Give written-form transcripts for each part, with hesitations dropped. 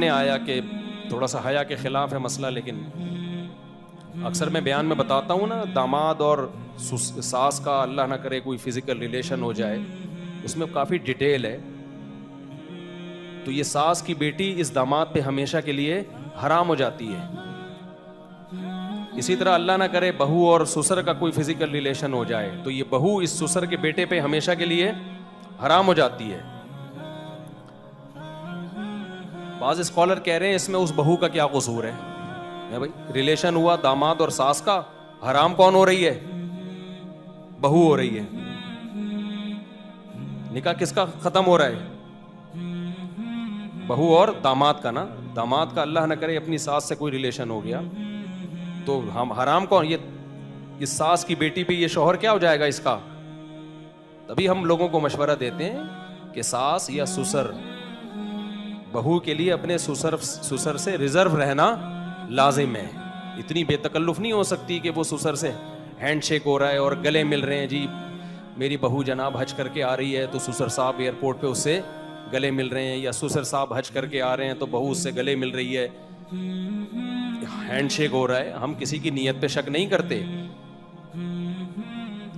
سامنے آیا کہ تھوڑا سا حیا کے خلاف ہے مسئلہ، لیکن اکثر میں بیان میں بتاتا ہوں نا، داماد اور ساس کا اللہ نہ کرے کوئی فزیکل ریلیشن ہو جائے، اس میں کافی ڈیٹیل ہے. تو یہ ساس کی بیٹی اس داماد پہ ہمیشہ کے لیے حرام ہو جاتی ہے. اسی طرح اللہ نہ کرے بہو اور سسر کا کوئی فزیکل ریلیشن ہو جائے تو یہ بہو اس سسر کے بیٹے پہ ہمیشہ کے لیے حرام ہو جاتی ہے. بعض اسکالر کہہ رہے ہیں اس میں اس بہو کا کیا قصور ہے بھائی، ریلیشن ہوا داماد اور ساس کا، حرام کون ہو رہی ہے؟ بہو ہو رہی ہے. نکاح کس کا ختم ہو رہا ہے؟ بہو اور داماد کا نا. داماد کا اللہ نہ کرے اپنی ساس سے کوئی ریلیشن ہو گیا تو ہم حرام کون؟ یہ ساس کی بیٹی پہ یہ شوہر کیا ہو جائے گا اس کا. تبھی ہم لوگوں کو مشورہ دیتے ہیں کہ ساس یا سسر، بہو کے لیے اپنے سسر سے ریزرو رہنا لازم ہے. اتنی بے تکلف نہیں ہو سکتی کہ وہ سسر سے ہینڈ شیک ہو رہا ہے اور گلے مل رہے ہیں، جی میری بہو جناب حج کر کے آ رہی ہے تو سسر صاحب ایئرپورٹ پہ اس سے گلے مل رہے ہیں، یا سسر صاحب حج کر کے آ رہے ہیں تو بہو اس سے گلے مل رہی ہے، ہینڈ شیک ہو رہا ہے. ہم کسی کی نیت پہ شک نہیں کرتے.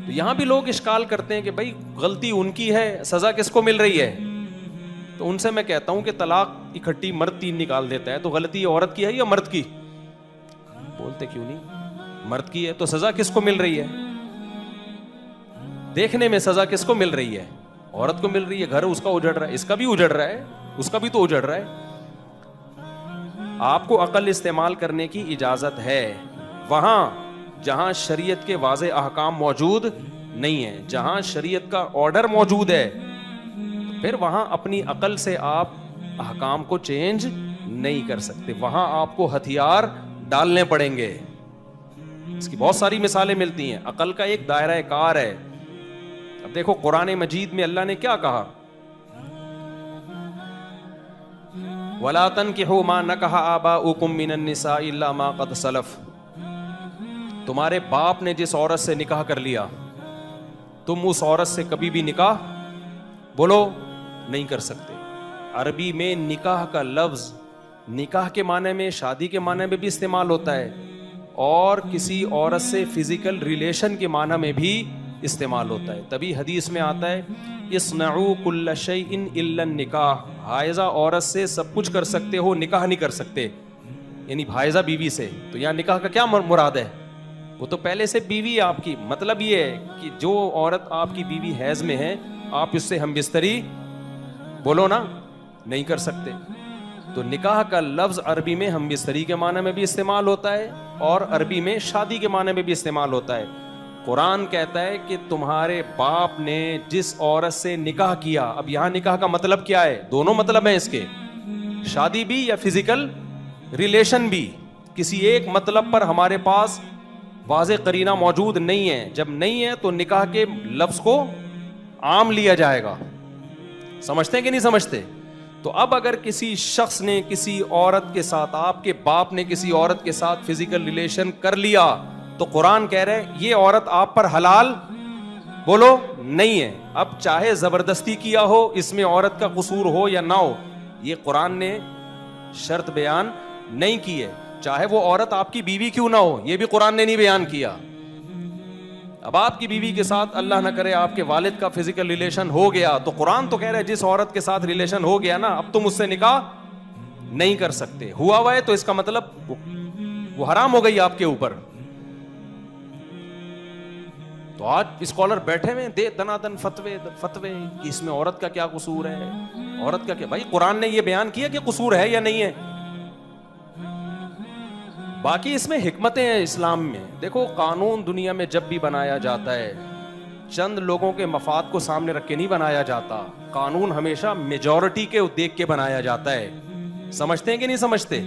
تو یہاں بھی لوگ اشکال کرتے ہیں کہ بھائی غلطی ان کی ہے، سزا کس کو مل رہی ہے؟ تو ان سے میں کہتا ہوں کہ طلاق اکٹھی مرد 3 نکال دیتا ہے تو غلطی عورت کی ہے یا مرد کی؟ بولتے کیوں نہیں؟ مرد کی ہے تو سزا کس کو مل رہی ہے؟ دیکھنے میں سزا کس کو مل رہی ہے؟ عورت کو مل رہی ہے. گھر اس کا اجڑ رہا ہے، اس کا بھی اجڑ رہا ہے، اس کا بھی تو اجڑ رہا ہے. آپ کو عقل استعمال کرنے کی اجازت ہے وہاں جہاں شریعت کے واضح احکام موجود نہیں ہے. جہاں شریعت کا آرڈر موجود ہے پھر وہاں اپنی عقل سے آپ احکام کو چینج نہیں کر سکتے، وہاں آپ کو ہتھیار ڈالنے پڑیں گے. اس کی بہت ساری مثالیں ملتی ہیں. عقل کا ایک دائرہ کار ہے. اب دیکھو قرآن مجید میں اللہ نے کیا کہا، وَلَا تَنْكِحُوا مَا نَكَحَ آبَاؤُكُم مِّنَ النِّسَاءِ إِلَّا مَا قَدْ سَلَفَ. تمہارے باپ نے جس عورت سے نکاح کر لیا تم اس عورت سے کبھی بھی نکاح بولو نہیں کر سکتے. عربی میں نکاح کا لفظ نکاح کے معنی میں، شادی کے معنی میں بھی استعمال ہوتا ہے اور کسی عورت سے فزیکل ریلیشن کے معنی میں بھی استعمال ہوتا ہے. تبھی حدیث میں آتا ہے اصنعوا کل شیء الا النکاح، حائضہ عورت سے سب کچھ کر سکتے ہو، نکاح نہیں کر سکتے، یعنی حائضہ بیوی سے. تو یہاں نکاح کا کیا مراد ہے؟ وہ تو پہلے سے بیوی ہے آپ کی. مطلب یہ ہے کہ جو عورت آپ کی بیوی حیض میں ہے آپ اس سے ہم بستری بولو نا نہیں کر سکتے. تو نکاح کا لفظ عربی میں ہم بستری کے معنی میں بھی استعمال ہوتا ہے اور عربی میں شادی کے معنی میں بھی استعمال ہوتا ہے. قرآن کہتا ہے کہ تمہارے باپ نے جس عورت سے نکاح کیا. اب یہاں نکاح کا مطلب کیا ہے؟ دونوں مطلب ہیں اس کے، شادی بھی یا فزیکل ریلیشن بھی. کسی ایک مطلب پر ہمارے پاس واضح قرینہ موجود نہیں ہے. جب نہیں ہے تو نکاح کے لفظ کو عام لیا جائے گا. سمجھتے ہیں کہ نہیں سمجھتے؟ تو اب اگر کسی شخص نے کسی عورت کے ساتھ، آپ کے باپ نے کسی عورت کے ساتھ فزیکل ریلیشن کر لیا تو قرآن کہہ رہے ہیں یہ عورت آپ پر حلال بولو نہیں ہے. اب چاہے زبردستی کیا ہو، اس میں عورت کا قصور ہو یا نہ ہو، یہ قرآن نے شرط بیان نہیں کی ہے. چاہے وہ عورت آپ کی بیوی کیوں نہ ہو، یہ بھی قرآن نے نہیں بیان کیا. اب آپ کی بیوی کے ساتھ اللہ نہ کرے آپ کے والد کا فزیکل ریلیشن ہو گیا تو قرآن تو کہہ رہا ہے جس عورت کے ساتھ ریلیشن ہو گیا نا اب تم اس سے نکاح نہیں کر سکتے. ہوا ہے تو اس کا مطلب وہ حرام ہو گئی آپ کے اوپر. تو آج اسکالر بیٹھے ہوئے دے دنادن فتوے کہ اس میں عورت کا کیا قصور ہے، عورت کا کیا. بھائی قرآن نے یہ بیان کیا کہ قصور ہے یا نہیں ہے. باقی اس میں حکمتیں ہیں اسلام میں. دیکھو قانون دنیا میں جب بھی بنایا جاتا ہے چند لوگوں کے مفاد کو سامنے رکھ کے نہیں بنایا جاتا. قانون ہمیشہ میجورٹی کے دیکھ کے بنایا جاتا ہے. سمجھتے ہیں کہ نہیں سمجھتے؟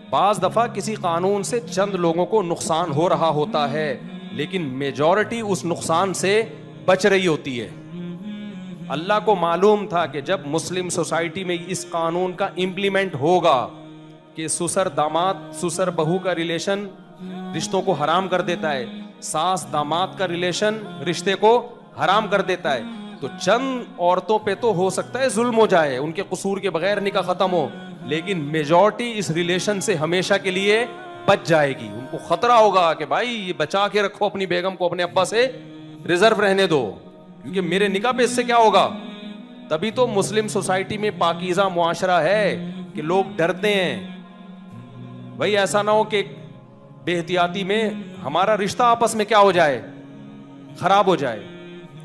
بعض دفعہ کسی قانون سے چند لوگوں کو نقصان ہو رہا ہوتا ہے لیکن میجورٹی اس نقصان سے بچ رہی ہوتی ہے. اللہ کو معلوم تھا کہ جب مسلم سوسائٹی میں اس قانون کا امپلیمنٹ ہوگا کہ سسر داماد، سسر بہو کا ریلیشن رشتوں کو حرام کر دیتا ہے، ساس داماد کا ریلیشن رشتے کو حرام کر دیتا ہے، تو چند عورتوں پہ تو ہو سکتا ہے ظلم ہو جائے, ان کے قصور کے بغیر نکاح ختم ہو, لیکن میجورٹی اس ریلیشن سے ہمیشہ کے لیے بچ جائے گی. ان کو خطرہ ہوگا کہ بھائی یہ بچا کے رکھو اپنی بیگم کو, اپنے ابا سے ریزرو رہنے دو, کیونکہ میرے نکاح پہ اس سے کیا ہوگا. تبھی تو مسلم سوسائٹی میں پاکیزہ معاشرہ ہے کہ لوگ ڈرتے ہیں. بھائی ایسا نہ ہو کہ بے احتیاطی میں ہمارا رشتہ آپس میں کیا ہو جائے, خراب ہو جائے.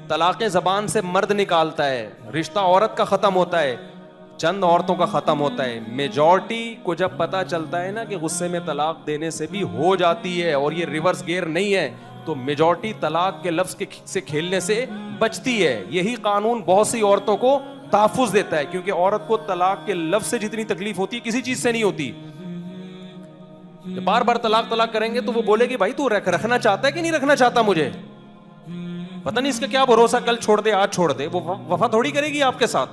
طلاقیں زبان سے مرد نکالتا ہے, رشتہ عورت کا ختم ہوتا ہے, چند عورتوں کا ختم ہوتا ہے. میجورٹی کو جب پتا چلتا ہے نا کہ غصے میں طلاق دینے سے بھی ہو جاتی ہے اور یہ ریورس گیئر نہیں ہے, تو میجورٹی طلاق کے لفظ سے کھیلنے سے بچتی ہے. یہی قانون بہت سی عورتوں کو تحفظ دیتا ہے, کیونکہ عورت کو طلاق کے لفظ سے جتنی تکلیف ہوتی ہے کسی چیز سے نہیں ہوتی. بار بار طلاق کریں گے تو وہ بولے گی بھائی تو رکھنا چاہتا ہے کہ نہیں رکھنا چاہتا, مجھے پتہ نہیں اس کا کیا بھروسہ, کل چھوڑ دے آج چھوڑ دے, وہ وفا تھوڑی کرے گی آپ کے ساتھ.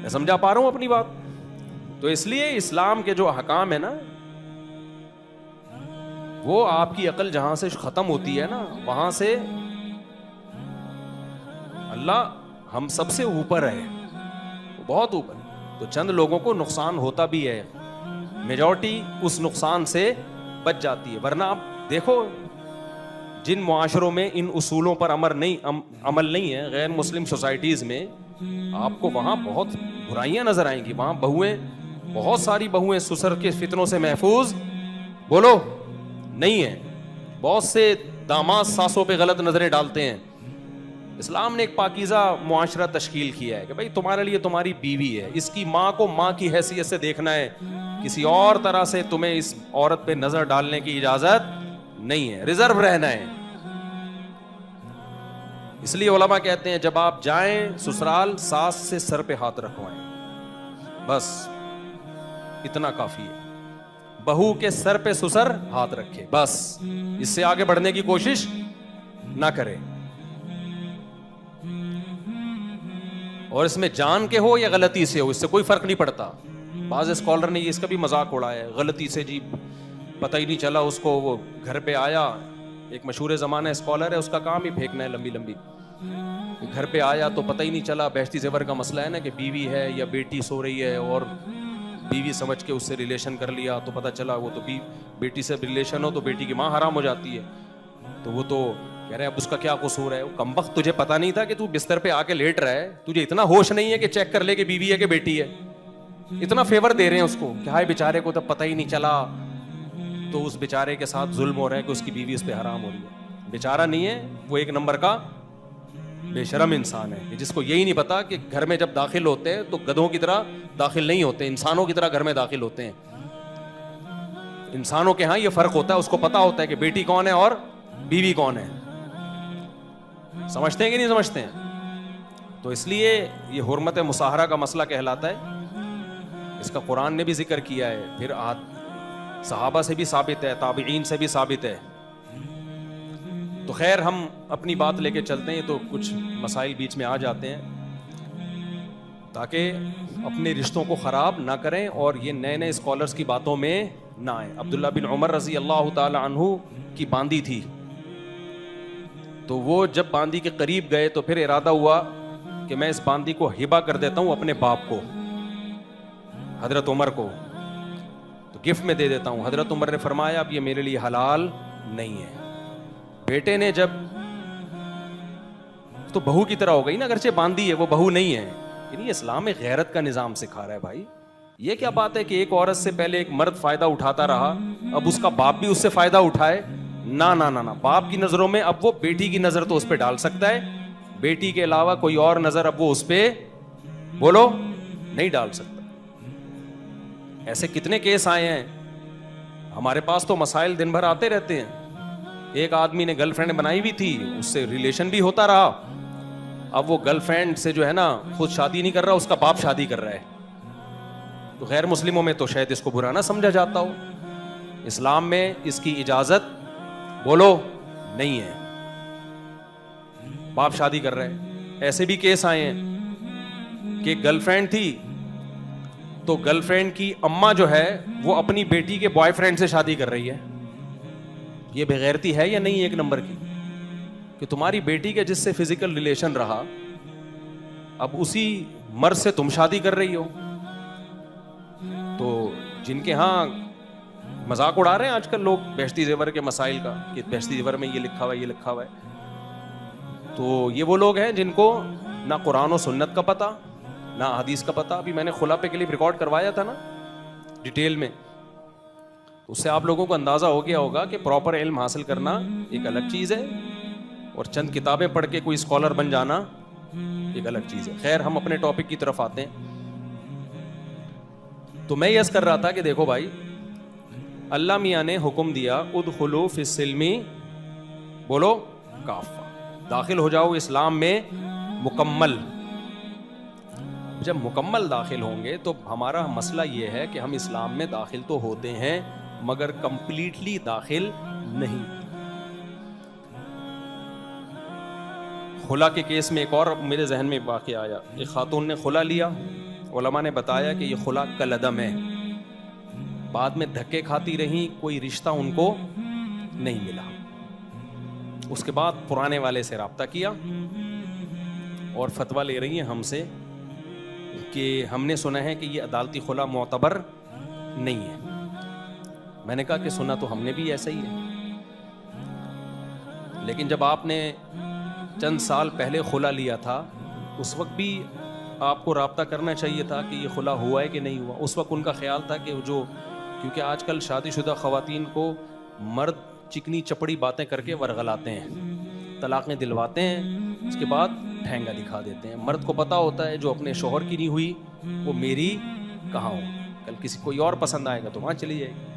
میں سمجھا پا رہا ہوں اپنی بات. تو اس لیے اسلام کے جو احکام ہے نا, وہ آپ کی عقل جہاں سے ختم ہوتی ہے نا, وہاں سے اللہ ہم سب سے اوپر ہے, بہت اوپر. تو چند لوگوں کو نقصان ہوتا بھی ہے, میجورٹی اس نقصان سے بچ جاتی ہے. ورنہ آپ دیکھو جن معاشروں میں ان اصولوں پر عمل نہیں ہے, غیر مسلم سوسائٹیز میں, آپ کو وہاں بہت برائیاں نظر آئیں گی. وہاں بہویں, بہت ساری بہویں سسر کے فتنوں سے محفوظ بولو نہیں ہیں. بہت سے داماد ساسوں پہ غلط نظریں ڈالتے ہیں. اسلام نے ایک پاکیزہ معاشرہ تشکیل کیا ہے کہ بھائی تمہارے لیے تمہاری بیوی ہے, اس کی ماں کو ماں کی حیثیت سے دیکھنا ہے, کسی اور طرح سے تمہیں اس عورت پہ نظر ڈالنے کی اجازت نہیں ہے, ریزرو رہنا ہے. اس لیے علماء کہتے ہیں جب آپ جائیں سسرال, ساس سے سر پہ ہاتھ رکھوائیں, بس اتنا کافی ہے. بہو کے سر پہ سسر ہاتھ رکھے, بس اس سے آگے بڑھنے کی کوشش نہ کرے. اور اس میں جان کے ہو یا غلطی سے ہو, اس سے کوئی فرق نہیں پڑتا. بعض اسکالر نے اس کا بھی مذاق اڑایا ہے, غلطی سے جی پتہ ہی نہیں چلا اس کو, وہ گھر پہ آیا, ایک مشہور زمانہ اسکالر ہے, اس کا کام ہی پھینکنا ہے لمبی لمبی. گھر پہ آیا تو پتہ ہی نہیں چلا, بیشتی زیور کا مسئلہ ہے نا کہ بیوی ہے یا بیٹی سو رہی ہے, اور بیوی سمجھ کے اس سے ریلیشن کر لیا, تو پتہ چلا وہ تو بیٹی سے ریلیشن ہو تو بیٹی کی ماں حرام ہو جاتی ہے. تو وہ تو کہہ رہے اب اس کا کیا قصور ہے. کمبخت تجھے پتہ نہیں تھا کہ تو بستر پہ آ کے لیٹ رہا ہے, تجھے اتنا ہوش نہیں ہے کہ چیک کر لے کہ بیوی ہے کہ بیٹی ہے. اتنا فیور دے رہے ہیں اس کو کہ ہائے بیچارے کو تو پتہ ہی نہیں چلا, تو اس بیچارے کے ساتھ ظلم ہو رہا ہے کہ اس کی بیوی اس پہ حرام ہو رہی ہے. بیچارہ نہیں ہے, وہ ایک نمبر کا بے شرم انسان ہے جس کو یہی نہیں پتا کہ گھر میں جب داخل ہوتے ہیں تو گدھوں کی طرح داخل نہیں ہوتے, انسانوں کی طرح گھر میں داخل ہوتے ہیں. انسانوں کے ہاں یہ فرق ہوتا ہے, اس کو پتا ہوتا ہے کہ بیٹی کون ہے اور بیوی کون ہے. سمجھتے ہیں کہ نہیں سمجھتے ہیں؟ تو اس لیے یہ حرمت مصاہرہ کا مسئلہ کہلاتا ہے. اس کا قرآن نے بھی ذکر کیا ہے, پھر صحابہ سے بھی ثابت ہے, تابعین سے بھی ثابت ہے. تو خیر ہم اپنی بات لے کے چلتے ہیں, تو کچھ مسائل بیچ میں آ جاتے ہیں تاکہ اپنے رشتوں کو خراب نہ کریں اور یہ نئے نئے اسکالرس کی باتوں میں نہ آئیں. عبداللہ بن عمر رضی اللہ تعالی عنہ کی باندی تھی, تو وہ جب باندی کے قریب گئے تو پھر ارادہ ہوا کہ میں اس باندی کو ہبہ کر دیتا ہوں اپنے باپ کو, حضرت عمر کو, تو گفٹ میں دے دیتا ہوں. حضرت عمر نے فرمایا اب یہ میرے لیے حلال نہیں ہے. بیٹے نے جب, تو بہو کی طرح ہو گئی نا, اگرچہ باندی ہے وہ بہو نہیں ہے. یعنی اسلام میں غیرت کا نظام سکھا رہا ہے بھائی. یہ کیا بات ہے کہ ایک عورت سے پہلے ایک مرد فائدہ اٹھاتا رہا, اب اس کا باپ بھی اس سے فائدہ اٹھائے؟ نہ نہ نہ نہ. باپ کی نظروں میں اب وہ بیٹی کی نظر تو اس پہ ڈال سکتا ہے, بیٹی کے علاوہ کوئی اور نظر اب وہ اس پہ بولو نہیں ڈال سکتا. ایسے کتنے کیس آئے ہیں ہمارے پاس, تو مسائل دن بھر آتے رہتے ہیں. ایک آدمی نے گرل فرینڈ بنائی ہوئی تھی, اس سے ریلیشن بھی ہوتا رہا, اب وہ گرل فرینڈ سے جو ہے نا خود شادی نہیں کر رہا, اس کا باپ شادی کر رہا ہے. تو غیر مسلموں میں تو شاید اس کو برا نہ سمجھا جاتا ہو, اسلام میں اس کی اجازت بولو نہیں ہے, باپ شادی کر رہے ہیں. ایسے بھی کیس آئے ہیں کہ گرل فرینڈ تھی تو گرل فرینڈ کی اماں جو ہے وہ اپنی بیٹی کے بوائے فرینڈ سے شادی کر رہی ہے. یہ بے غیرتی ہے یا نہیں؟ ایک نمبر کی. کہ تمہاری بیٹی کے جس سے فزیکل ریلیشن رہا اب اسی مرد سے تم شادی کر رہی ہو. تو جن کے ہاں مذاق اڑا رہے ہیں آج کل لوگ بہشتی زیور کے مسائل کا کہ بہشتی زیور میں یہ لکھا ہوا ہے یہ لکھا ہوا ہے, تو یہ وہ لوگ ہیں جن کو نہ قرآن و سنت کا پتہ نہ حدیث کا پتہ. ابھی میں نے خلا پہ کلپ ریکارڈ کروایا تھا نا ڈیٹیل میں, اس سے آپ لوگوں کو اندازہ ہو گیا ہوگا کہ پراپر علم حاصل کرنا ایک الگ چیز ہے اور چند کتابیں پڑھ کے کوئی اسکالر بن جانا ایک الگ چیز ہے. خیر ہم اپنے ٹاپک کی طرف آتے ہیں. تو میں یس کر رہا تھا کہ دیکھو بھائی اللہ میاں نے حکم دیا ادخلوا فی السلم بولو کافہ, داخل ہو جاؤ اسلام میں مکمل. جب مکمل داخل ہوں گے تو ہمارا مسئلہ یہ ہے کہ ہم اسلام میں داخل تو ہوتے ہیں مگر کمپلیٹلی داخل نہیں. خلا کے کیس میں ایک اور میرے ذہن میں واقعہ آیا. ایک خاتون نے خلا لیا, علماء نے بتایا کہ یہ خلا کالعدم ہے. بعد میں دھکے کھاتی رہیں, کوئی رشتہ ان کو نہیں ملا. اس کے بعد پرانے والے سے رابطہ کیا اور فتویٰ لے رہی ہیں ہم سے کہ ہم نے سنا ہے کہ یہ عدالتی خلا معتبر نہیں ہے. میں نے کہا کہ سنا تو ہم نے بھی ایسا ہی ہے, لیکن جب آپ نے چند سال پہلے خلا لیا تھا اس وقت بھی آپ کو رابطہ کرنا چاہیے تھا کہ یہ خلا ہوا ہے کہ نہیں ہوا. اس وقت ان کا خیال تھا کہ جو کیونکہ آج کل شادی شدہ خواتین کو مرد چکنی چپڑی باتیں کر کے ورغلاتے ہیں, طلاقیں دلواتے ہیں, اس کے بعد ٹھینگا دکھا دیتے ہیں. مرد کو پتا ہوتا ہے جو اپنے شوہر کی نہیں ہوئی وہ میری کہاں ہو, کل کسی کوئی اور پسند آئے گا تو وہاں چلی جائے گی.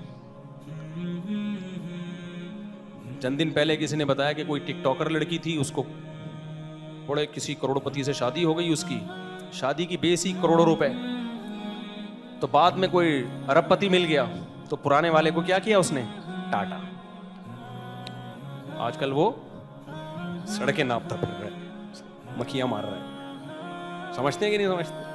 چند دن پہلے کسی نے بتایا کہ کوئی ٹک ٹاکر لڑکی تھی, اس کو بڑے کسی کروڑ پتی سے شادی ہو گئی, اس کی شادی کی بیس ہی کروڑوں روپے. تو بعد میں کوئی ارب پتی مل گیا تو پرانے والے کو کیا کیا اس نے, ٹاٹا. آج کل وہ سڑکیں ناپتا پھر رہا ہے, مکھیاں مار رہا ہے. سمجھتے ہیں کہ نہیں سمجھتے؟